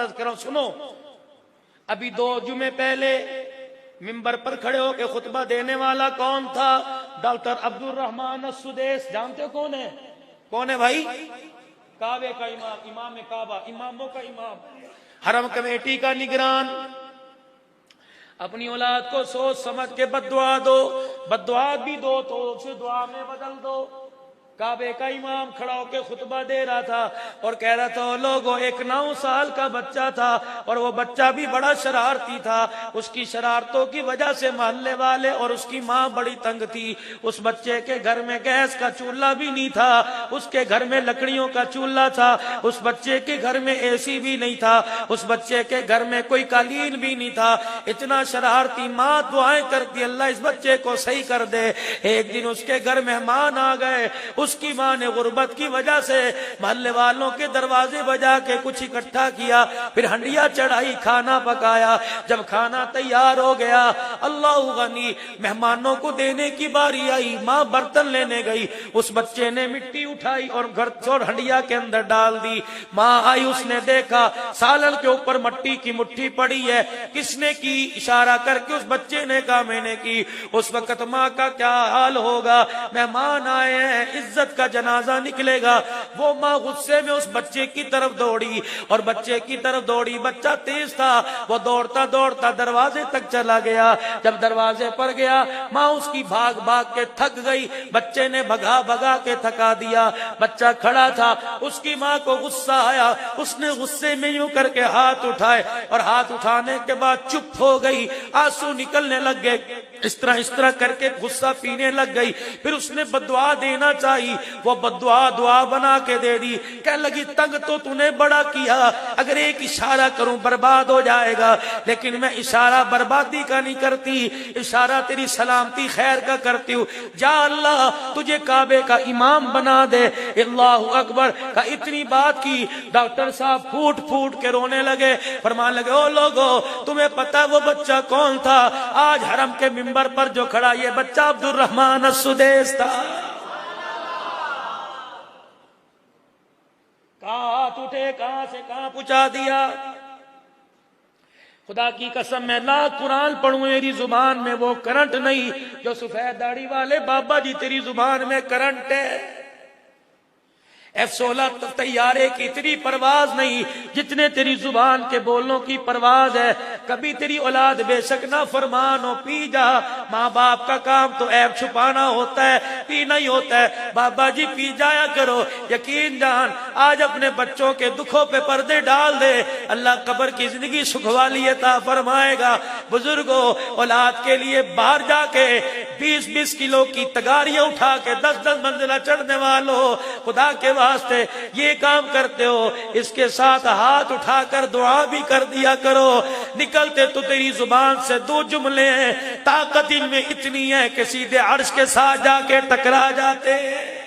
عرض کروں سنو، ابھی 2 جمعے پہلے منبر پر کھڑے ہو کے خطبہ دینے والا کون تھا؟ ڈاکٹر عبد الرحمن السدیس. جانتے ہو کون ہے؟ کون ہے بھائی؟ کعبے کا امام، امام کعبہ، اماموں کا امام، حرم کمیٹی کا نگران. اپنی اولاد کو سوچ سمجھ کے بد دعا دو، بد دعا بھی دو تو اسے دعا میں بدل دو. کعبے کا امام کھڑا ہو کے خطبہ دے رہا تھا اور کہہ رہا تھا لوگوں، ایک 9 سال کا بچہ تھا اور وہ بچہ بھی بڑا شرارتی تھا. اس کی شرارتوں کی وجہ سے محلے والے اور اس کی ماں بڑی تنگ تھی. اس بچے کے گھر میں گیس کا چولہا بھی نہیں تھا، اس کے گھر میں لکڑیوں کا چولہا تھا. اس بچے کے گھر میں اے سی بھی نہیں تھا، اس بچے کے گھر میں کوئی قالین بھی نہیں تھا. اتنا شرارتی. ماں دعائیں کرتی اللہ اس بچے کو صحیح کر دے. ایک دن اس کے گھر مہمان آ گئے. اس کی ماں نے غربت کی وجہ سے محلے والوں کے دروازے بجا کے کچھ اکٹھا کیا، پھر ہنڈیا چڑھائی، کھانا پکایا. جب کھانا تیار ہو گیا، اللہ غنی، مہمانوں کو دینے کی باری آئی. ماں برتن لینے گئی، اس بچے نے مٹی اٹھائی اور اور ہنڈیا کے اندر ڈال دی. ماں آئی، اس نے دیکھا سالن کے اوپر مٹی کی مٹھی پڑی ہے. کس نے کی؟ اشارہ کر کے اس بچے نے کہا میں نے کی. اس وقت ماں کا کیا حال ہوگا؟ مہمان آئے ہیں، عزت کا جنازہ نکلے گا. وہ ماں غصے میں اس بچے کی طرف دوڑی اور بچے کی طرف دوڑی. بچہ تیز تھا، وہ دوڑتا دوڑتا دروازے تک چلا گیا. جب دروازے پر گیا، ماں اس کی بھاگ بھاگ کے تھک گئی. بچے نے بھگا بھگا کے تھکا دیا. بچہ کھڑا تھا، اس کی ماں کو غصہ آیا. اس نے غصے میں یوں کر کے ہاتھ اٹھائے اور ہاتھ اٹھانے کے بعد چپ ہو گئی. آنسو نکلنے لگ گئے. اس طرح کر کے غصہ پینے لگ گئی. پھر اس نے بددعا دینا چاہی، وہ بددعا دعا بنا کے دے دی. کہنے لگی تنگ تو نے بڑا کیا، اگر ایک اشارہ کروں برباد ہو جائے گا، لیکن میں اشارہ بربادی کا نہیں کرتی، اشارہ تیری سلامتی خیر کا کرتی ہوں. جا اللہ تجھے کعبے کا امام بنا دے. اللہ اکبر کا اتنی بات کی. ڈاکٹر صاحب پھوٹ پھوٹ کے رونے لگے، فرمان لگے او لوگو تمہیں پتا وہ بچہ کون تھا؟ آج حرم کے منبر پر جو کھڑا یہ بچہ عبد الرحمن السدیس تھا. ہاتھ اٹھے، کہاں سے کہاں پہنچا دیا. خدا کی قسم میں لاکھ قرآن پڑھوں میری زبان میں وہ کرنٹ نہیں جو سفید داڑھی والے بابا جی تیری زبان میں کرنٹ ہے. F-16 طیارے کی اتنی پرواز نہیں جتنے تیری زبان کے بولوں کی پرواز ہے. کبھی تیری اولاد بے شک نہ فرمان ہو، پی جا. ماں باپ کا کام تو عیب چھپانا ہوتا ہے، پی نہیں ہوتا ہے. بابا جی پی جایا کرو. یقین جان آج اپنے بچوں کے دکھوں پہ پردے ڈال دے، اللہ قبر کی زندگی سکھوالی عطا فرمائے گا. بزرگوں اولاد کے لیے باہر جا کے 20-20 کلو کی تگاریاں اٹھا کے 10-10 منزلہ چڑھنے والوں، خدا کے واسطے یہ کام کرتے ہو، اس کے ساتھ ہاتھ اٹھا کر دعا بھی کر دیا کرو. نکلتے تو تیری زبان سے 2 جملے ہیں، طاقت ان میں اتنی ہے کہ سیدھے عرش کے ساتھ جا کے ٹکرا جاتے ہیں.